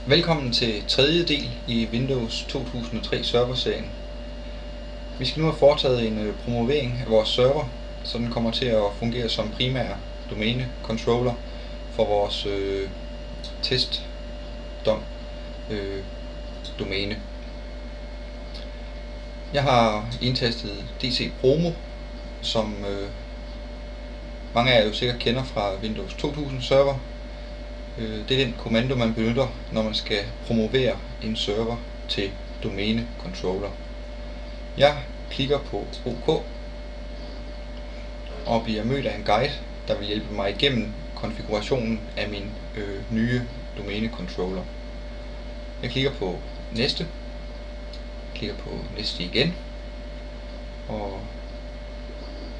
Velkommen til tredje del i Windows 2003 serverserien. Vi skal nu have foretaget en promovering af vores server, så den kommer til at fungere som primær domæne controller for vores testdom domæne. Jeg har indtastet DC promo, som mange af jer jo sikkert kender fra Windows 2000 server. Det er den kommando, man benytter, når man skal promovere en server til domæne controller. Jeg klikker på OK og bliver mødt af en guide, der vil hjælpe mig igennem konfigurationen af min nye domæne controller. Jeg klikker på næste, klikker på næste igen, og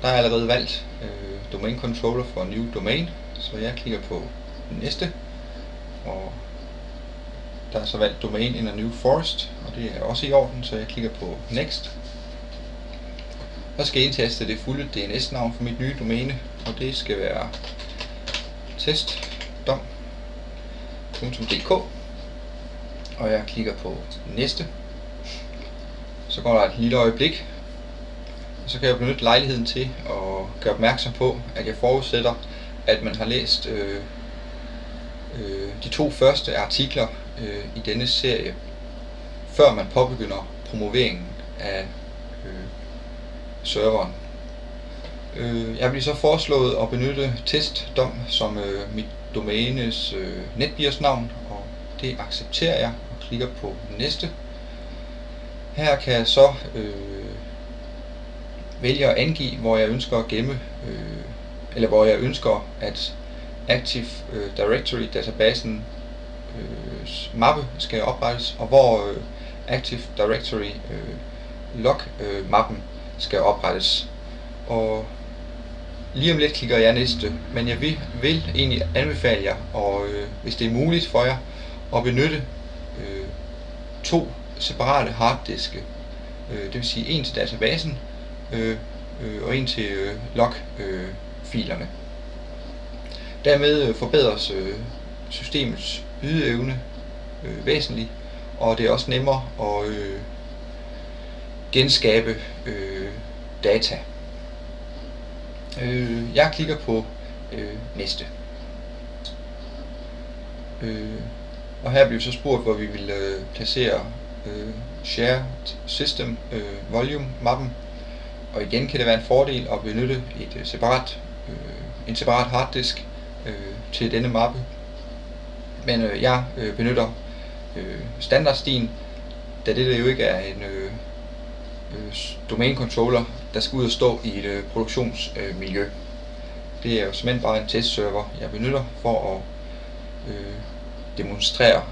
der er allerede valgt domain controller for new domain, så jeg klikker på næste, og der er så valgt domain in a new forest, og det er også i orden, så jeg klikker på next. Så skal jeg indtaste det fulde DNS-navn for mit nye domæne, og det skal være testdom.dk, og jeg klikker på næste. Så går der et lille øjeblik, og så kan jeg benytte lejligheden til at gøre opmærksom på, at jeg forudsætter, at man har læst de 2 første artikler i denne serie, før man påbegynder promoveringen af serveren. Jeg bliver så foreslået at benytte testdom som mit domænes netbiosnavn, og det accepterer jeg og klikker på næste. Her kan jeg så vælge at angive, hvor jeg ønsker at gemme, eller hvor jeg ønsker at Active Directory databasen mappe skal oprettes, og hvor Active Directory log mappen skal oprettes. Og lige om lidt klikker jeg næste, men jeg vil egentlig anbefale jer, og hvis det er muligt for jer, at benytte 2 separate harddiske, det vil sige en til databasen og en til log-filerne. Dermed forbedres systemets ydeevne væsentligt, og det er også nemmere at genskabe data. Jeg klikker på næste. Og her bliver så spurgt, hvor vi vil placere Shared System Volume mappen. Og igen kan det være en fordel at benytte en separat harddisk til denne mappe. Men jeg benytter standardstien, da dette jo ikke er en domain controller, der skal ud og stå i et produktionsmiljø. Det er jo simpelthen bare en testserver, jeg benytter for at demonstrere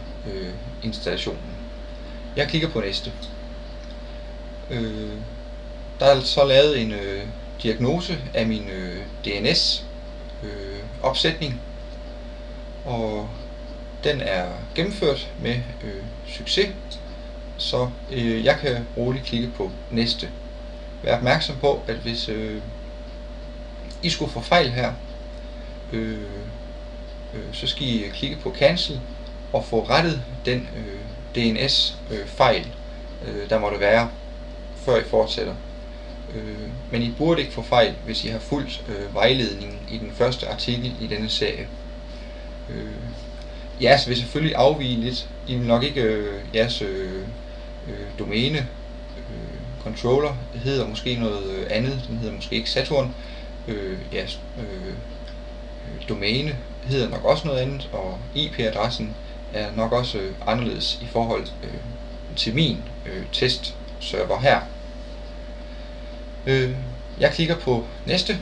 installationen. Jeg klikker på næste. Der er så lavet en diagnose af min DNS opsætning, og den er gennemført med succes, så jeg kan roligt klikke på næste. Vær opmærksom på, at hvis I skulle få fejl her, så skal I klikke på cancel og få rettet den DNS fejl, der måtte være, før I fortsætter. Men I burde ikke få fejl, hvis I har fulgt vejledningen i den første artikel i denne serie. Jeres vil selvfølgelig afvige lidt. I vil nok ikke jeres domæne controller hedder måske noget andet. Den hedder måske ikke Saturn. Jeres domæne hedder nok også noget andet, og IP-adressen er nok også anderledes i forhold til min testserver her. Jeg klikker på næste,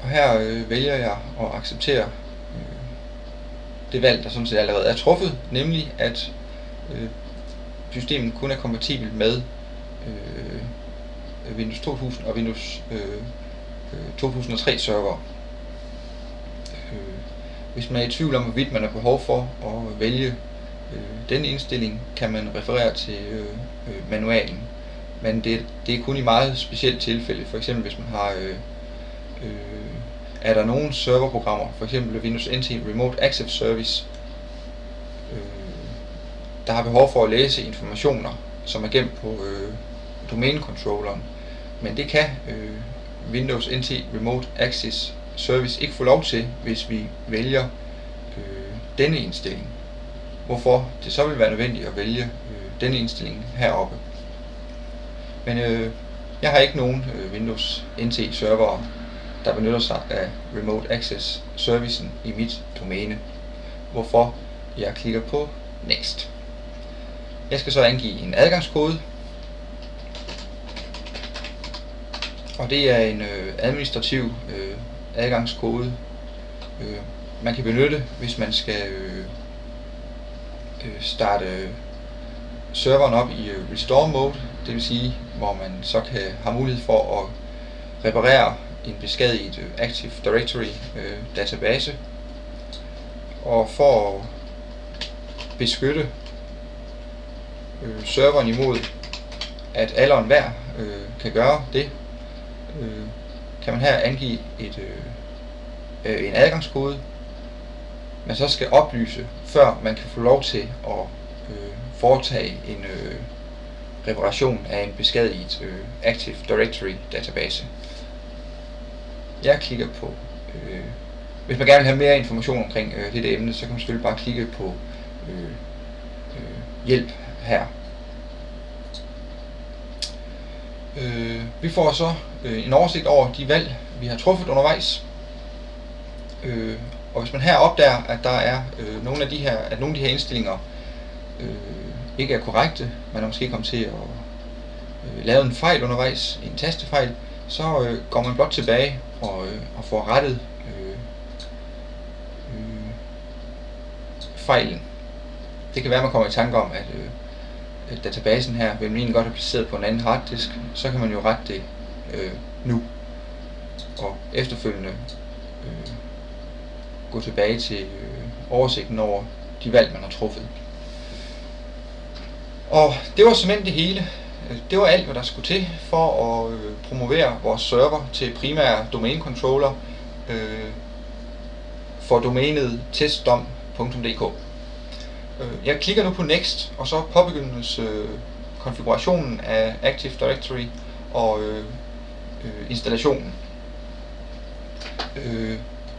og her vælger jeg at acceptere det valg, der sådan set allerede er truffet, nemlig at systemet kun er kompatibel med Windows 2000 og Windows 2003 server. Hvis man er i tvivl om, hvorvidt man har behov for at vælge denne indstilling, kan man referere til manualen. Men det er kun i meget specielt tilfælde. For eksempel hvis man har er der nogle serverprogrammer, for eksempel Windows NT Remote Access Service, der har behov for at læse informationer, som er gemt på domænecontrolleren. Men det kan Windows NT Remote Access Service ikke få lov til, hvis vi vælger denne indstilling. Hvorfor det så vil være nødvendigt at vælge denne indstilling heroppe. Men jeg har ikke nogen Windows NT server, der benytter sig af Remote Access Servicen i mit domæne. Hvorfor jeg klikker på Next. Jeg skal så angive en adgangskode. Og det er en administrativ adgangskode, man kan benytte, hvis man skal starte serveren op i restore mode, det vil sige, hvor man så kan have mulighed for at reparere en beskadiget Active Directory database. Og for at beskytte serveren imod, at alle og enhver kan gøre det, kan man her angive en adgangskode, man så skal oplyse, før man kan få lov til at foretage en reparation af en beskadiget Active Directory database. Jeg klikker på, hvis man gerne vil have mere information omkring dette emne, så kan man selvfølgelig bare klikke på hjælp her. Vi får så en oversigt over de valg, vi har truffet undervejs. Og hvis man her opdager, at der er nogle af de her indstillinger ikke er korrekte, man er måske kommet til at lave en fejl undervejs, en tastefejl, så går man blot tilbage og får rettet fejlen. Det kan være, at man kommer i tanke om, at databasen her vil man egentlig godt have placeret på en anden harddisk, så kan man jo rette det nu, og efterfølgende gå tilbage til oversigten over de valg, man har truffet. Og det var simpelthen det hele. Det var alt, hvad der skulle til for at promovere vores server til primære domænecontroller for domænet testdom.dk. Jeg klikker nu på Next, og så påbegyndes konfigurationen af Active Directory og installationen.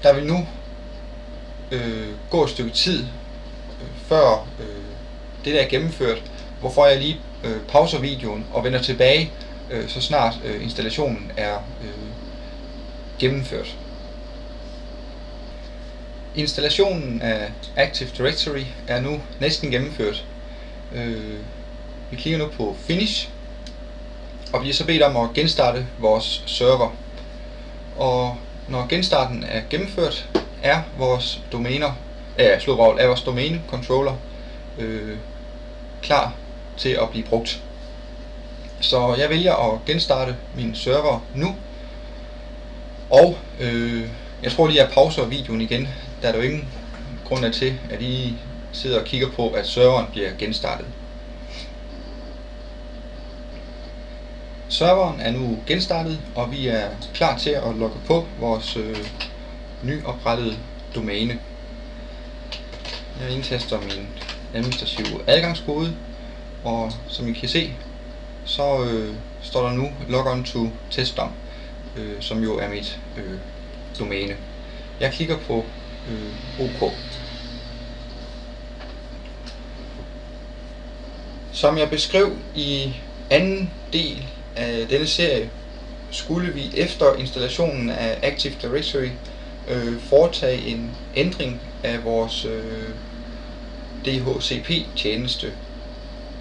Der vil nu gå et stykke tid, før det der er gennemført, hvorfor jeg lige pauser videoen og vender tilbage, så snart installationen er gennemført. Installationen af Active Directory er nu næsten gennemført. Vi klikker nu på Finish, og bliver så bedt om at genstarte vores server. Og når genstarten er gennemført, er vores domænecontroller klar til at blive brugt. Så jeg vælger at genstarte min server nu, og jeg tror lige at pauser videoen igen, da der jo ingen grund er til, at I sidder og kigger på, at serveren bliver genstartet. Serveren er nu genstartet, og vi er klar til at logge på vores nyoprettede domæne. Jeg indtaster min administrative adgangskode, og som I kan se, så står der nu log on to testdom, som jo er mit domæne. Jeg klikker på OK. Som jeg beskrev i anden del af denne serie, skulle vi efter installationen af Active Directory foretage en ændring af vores DHCP-tjeneste.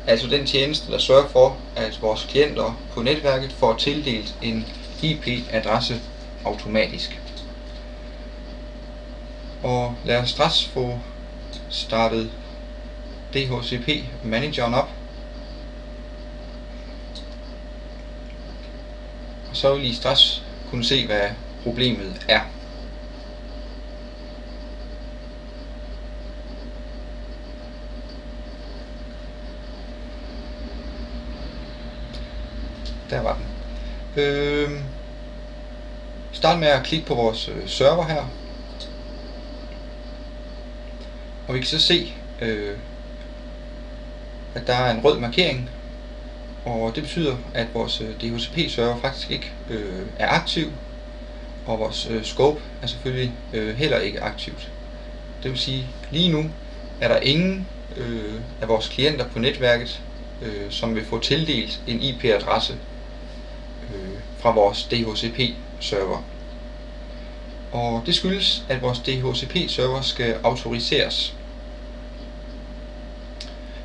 Altså den tjeneste, der sørger for, at vores klienter på netværket får tildelt en IP-adresse automatisk. Og lad os straks få startet DHCP-manageren op. Og så vil I straks kunne se, hvad problemet er. Der var den. Start med at klikke på vores server her. Og vi kan så se at der er en rød markering, og det betyder, at vores DHCP-server faktisk ikke er aktiv, og vores scope er selvfølgelig heller ikke aktivt. Det vil sige, lige nu er der ingen af vores klienter på netværket, som vil få tildelt en IP-adresse fra vores DHCP-server. Og det skyldes, at vores DHCP-server skal autoriseres,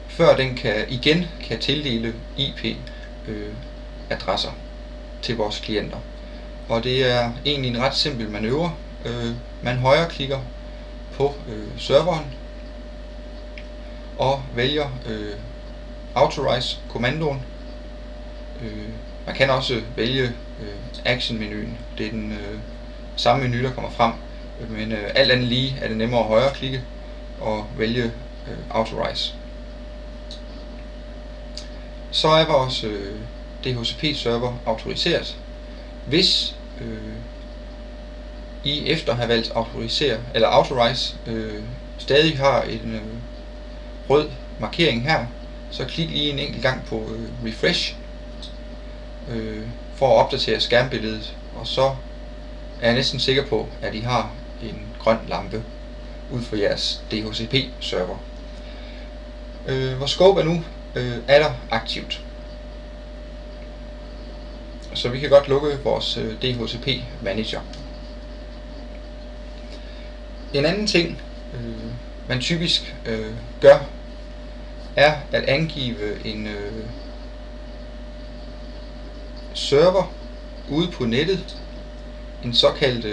før den igen kan tildele IP-adresser til vores klienter. Og det er egentlig en ret simpel manøvre. Man højreklikker på serveren og vælger authorize-kommandoen. Man kan også vælge action-menuen. Det er den samme menu, der kommer frem, men alt andet lige er det nemmere at højreklikke og vælge authorize. Så er vores DHCP-server autoriseret. Hvis I efter at have valgt autorisere eller authorize stadig har en rød markering her, så klik lige en enkelt gang på refresh for at opdatere skærmbilledet, og så er jeg næsten sikker på, at I har en grøn lampe ud for jeres DHCP-server. Vores scope er nu er aktivt. Så vi kan godt lukke vores DHCP manager. En anden ting, man typisk gør, er at angive en server ude på nettet, en såkaldt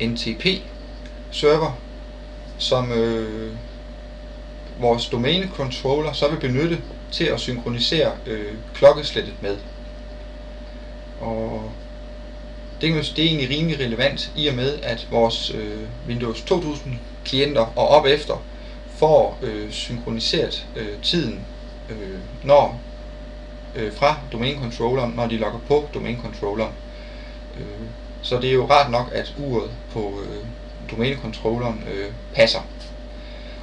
NTP-server, som vores domæne controller så vil benytte til at synkronisere klokkeslættet med. Og det er egentlig rimelig relevant, i og med at vores Windows 2000 klienter og op efter får synkroniseret tiden fra domænecontrolleren, når de logger på domænecontrolleren. Så det er jo rart nok, at uret på domænecontrolleren passer.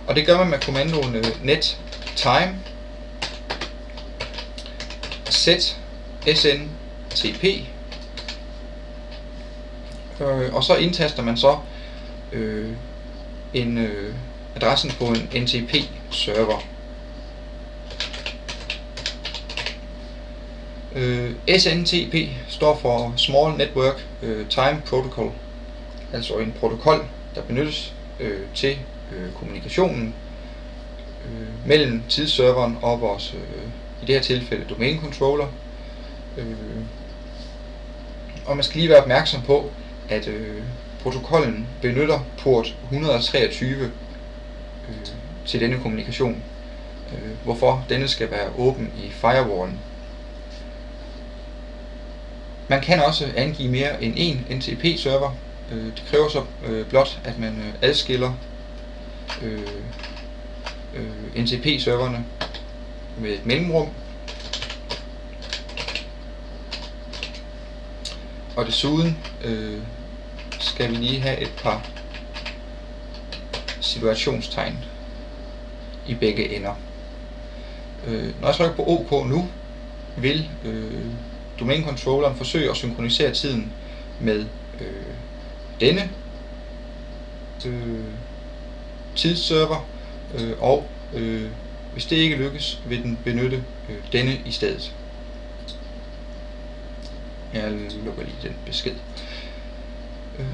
Og det gør man med kommandoen net time set sntp, og så indtaster man så adressen på en NTP-server. SNTP står for Small Network Time Protocol, altså en protokol, der benyttes til kommunikationen mellem tidsserveren og vores, i det her tilfælde, domænecontroller. Og man skal lige være opmærksom på, at protokollen benytter port 123 til denne kommunikation, hvorfor denne skal være åben i firewallen. Man kan også angive mere end en NTP-server. Det kræver så blot, at man adskiller NTP-serverne med et mellemrum. Og desuden skal vi lige have et par situationstegn i begge ender. Når jeg trykker på OK nu, vil domænecontrolleren forsøge at synkronisere tiden med denne tidsserver, og hvis det ikke lykkes, vil den benytte denne i stedet. Jeg lukker lige den besked.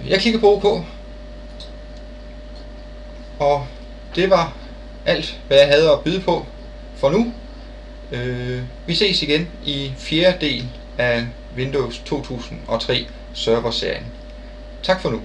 Jeg klikker på OK, og det var alt, hvad jeg havde at byde på for nu. Vi ses igen i 4. del af Windows 2003 server-serien. Tak for nu.